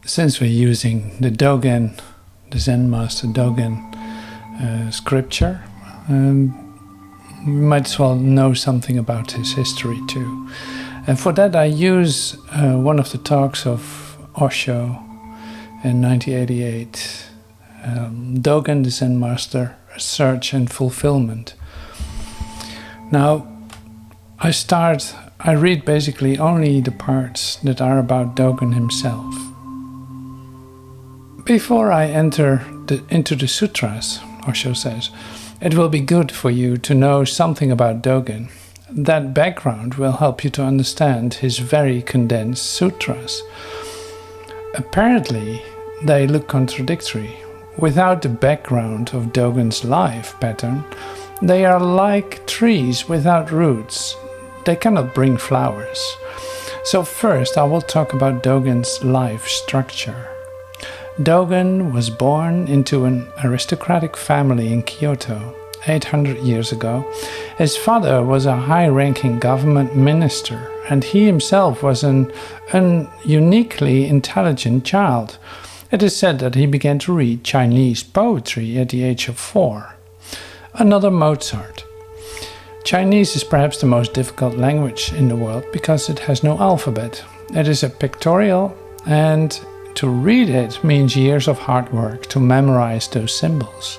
since we're using the Dogen, the Zen Master Dogen scripture, we might as well know something about his history too. And for that I use one of the talks of Osho in 1988, Dogen, the Zen Master, Search and Fulfillment. Now, I read basically only the parts that are about Dogen himself. Before I enter into the sutras, Osho says, it will be good for you to know something about Dogen. That background will help you to understand his very condensed sutras. Apparently, they look contradictory. Without the background of Dogen's life pattern, they are like trees without roots. They cannot bring flowers. So first I will talk about Dogen's life structure. Dogen was born into an aristocratic family in Kyoto 800 years ago. His father was a high-ranking government minister, and he himself was an uniquely intelligent child. It is said that he began to read Chinese poetry at the age of 4. Another Mozart. Chinese is perhaps the most difficult language in the world because it has no alphabet. It is a pictorial, and to read it means years of hard work to memorize those symbols.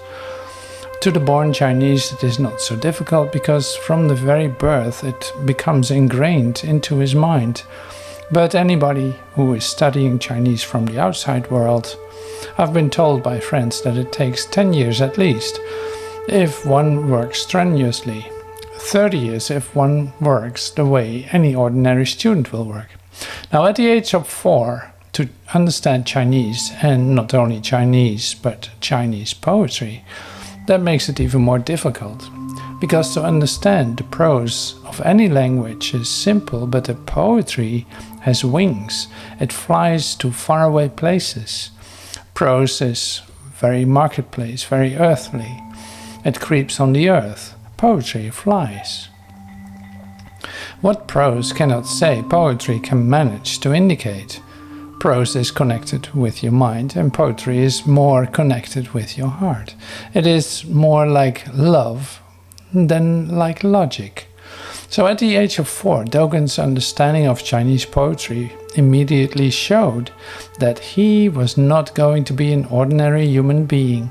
To the born Chinese it is not so difficult because from the very birth it becomes ingrained into his mind. But anybody who is studying Chinese from the outside world, I've been told by friends that it takes 10 years at least if one works strenuously, 30 years if one works the way any ordinary student will work. Now at the age of 4, to understand Chinese, and not only Chinese but Chinese poetry, that makes it even more difficult. Because to understand the prose of any language is simple, but the poetry has wings. It flies to faraway places. Prose is very marketplace, very earthly. It creeps on the earth. Poetry flies. What prose cannot say, poetry can manage to indicate. Prose is connected with your mind, and poetry is more connected with your heart. It is more like love than like logic. So at the age of 4, Dogen's understanding of Chinese poetry immediately showed that he was not going to be an ordinary human being.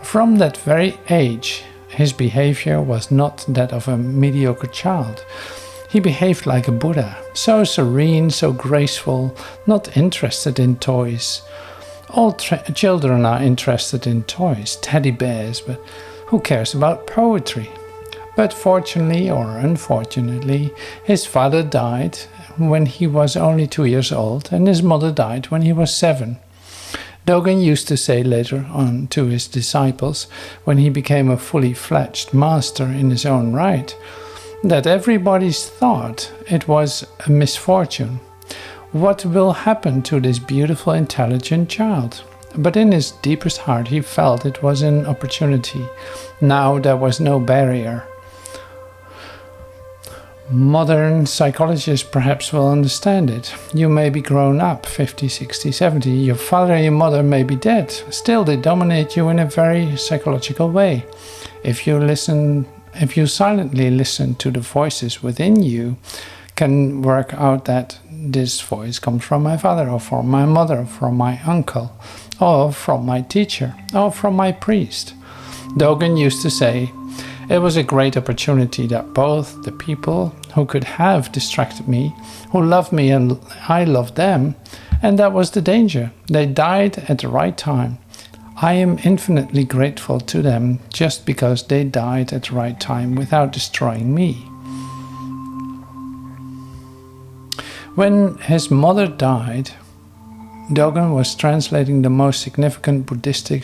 From that very age, his behavior was not that of a mediocre child. He behaved like a Buddha, so serene, so graceful, not interested in toys. All children are interested in toys, teddy bears, but who cares about poetry? But fortunately or unfortunately, his father died when he was only 2 years old, and his mother died when he was 7. Dogen used to say later on to his disciples, when he became a fully fledged master in his own right, that everybody's thought it was a misfortune. What will happen to this beautiful, intelligent child? But in his deepest heart he felt it was an opportunity. Now there was no barrier. Modern psychologists perhaps will understand it. You may be grown up, 50, 60, 70. Your father and your mother may be dead. Still they dominate you in a very psychological way. If you silently listen to the voices within you, can work out that this voice comes from my father, or from my mother, or from my uncle, or from my teacher, or from my priest. Dogen used to say, it was a great opportunity that both the people who could have distracted me, who loved me and I loved them, and that was the danger. They died at the right time. I am infinitely grateful to them just because they died at the right time without destroying me. When his mother died, Dogen was translating the most significant Buddhistic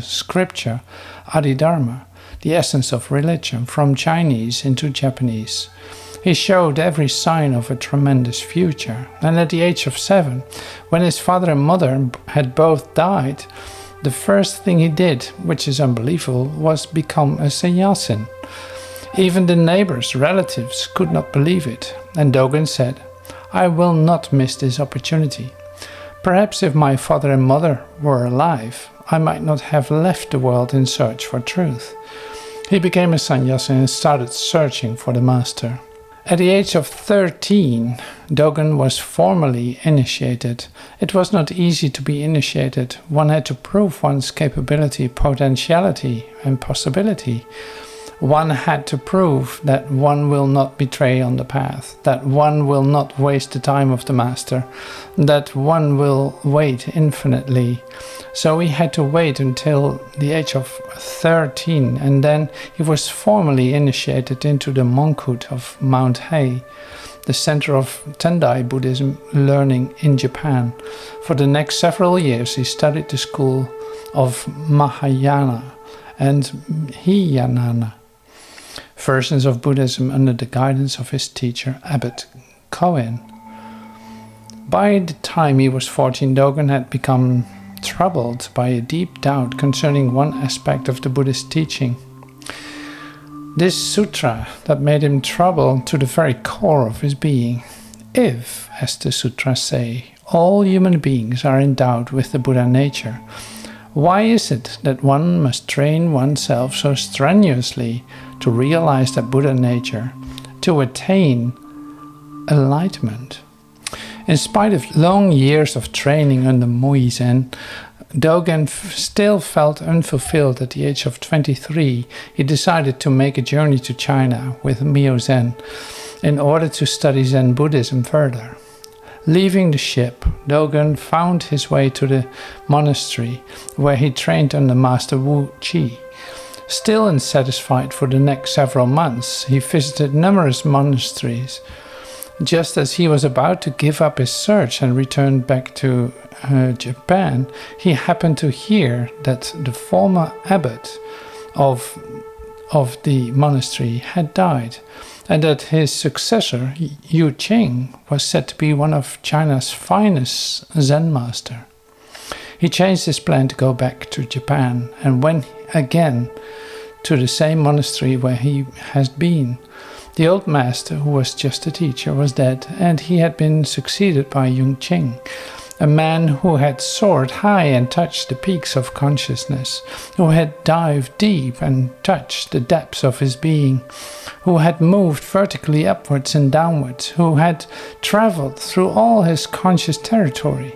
scripture, Adhidharma, the essence of religion, from Chinese into Japanese. He showed every sign of a tremendous future, and at the age of 7, when his father and mother had both died, the first thing he did, which is unbelievable, was become a sannyasin. Even the neighbors, relatives, could not believe it, and Dogen said, I will not miss this opportunity. Perhaps if my father and mother were alive, I might not have left the world in search for truth. He became a sannyasi and started searching for the master. At the age of 13, Dogen was formally initiated. It was not easy to be initiated. One had to prove one's capability, potentiality, and possibility. One had to prove that one will not betray on the path, that one will not waste the time of the master, that one will wait infinitely. So he had to wait until the age of 13, and then he was formally initiated into the monkhood of Mount Hei, the center of Tendai Buddhism learning in Japan. For the next several years he studied the school of Mahayana and Hinayana, versions of Buddhism under the guidance of his teacher Abbot Koen. By the time he was 14, Dogen had become troubled by a deep doubt concerning one aspect of the Buddhist teaching. This sutra that made him troubled to the very core of his being. If, as the sutras say, all human beings are endowed with the Buddha nature, why is it that one must train oneself so strenuously to realize that Buddha nature, to attain enlightenment? In spite of long years of training under Mui Zen, Dogen still felt unfulfilled. At the age of 23, he decided to make a journey to China with Mio Zen in order to study Zen Buddhism further. Leaving the ship, Dogen found his way to the monastery where he trained under Master Wu Chi. Still unsatisfied for the next several months, he visited numerous monasteries. Just as he was about to give up his search and return back to Japan, he happened to hear that the former abbot of the monastery had died, and that his successor, Yu Qing, was said to be one of China's finest Zen master. He changed his plan to go back to Japan and went again to the same monastery where he had been. The old master, who was just a teacher, was dead, and he had been succeeded by Yu Qing, a man who had soared high and touched the peaks of consciousness, who had dived deep and touched the depths of his being, who had moved vertically upwards and downwards, who had traveled through all his conscious territory.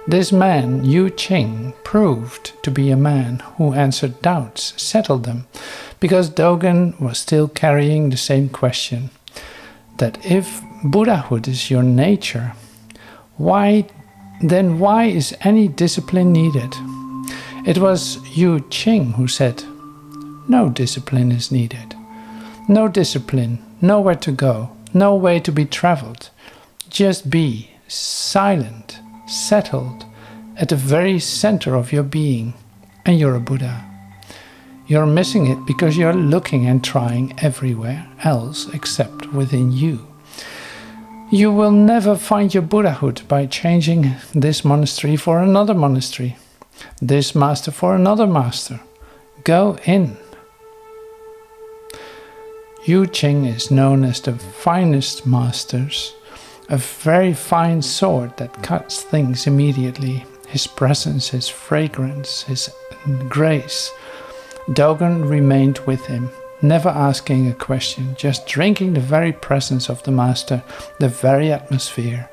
This man, Yu Qing, proved to be a man who answered doubts, settled them, because Dogen was still carrying the same question, that if Buddhahood is your nature, why is any discipline needed? It was Yu Qing who said, no discipline is needed. No discipline, nowhere to go, no way to be traveled. Just be silent, settled, at the very center of your being, and you're a Buddha. You're missing it because you're looking and trying everywhere else except within you. You will never find your Buddhahood by changing this monastery for another monastery, this master for another master. Go in. Yu Qing is known as the finest masters, a very fine sword that cuts things immediately. His presence, his fragrance, his grace. Dogen remained with him, never asking a question, just drinking the very presence of the master, the very atmosphere,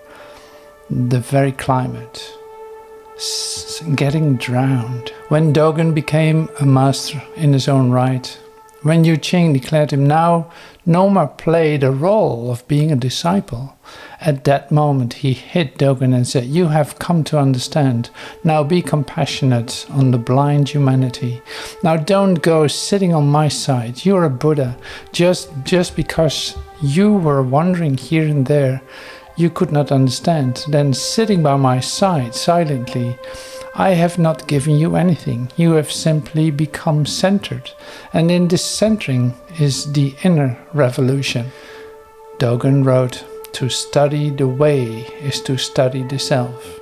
the very climate, getting drowned. When Dogen became a master in his own right, when Yu Qing declared him now no more play the role of being a disciple, at that moment he hit Dogen and said, you have come to understand. Now be compassionate on the blind humanity. Now don't go sitting on my side. You're a Buddha. Just because you were wandering here and there, you could not understand. Then sitting by my side silently, I have not given you anything. You have simply become centered. And in this centering is the inner revolution. Dogen wrote, to study the way is to study the self.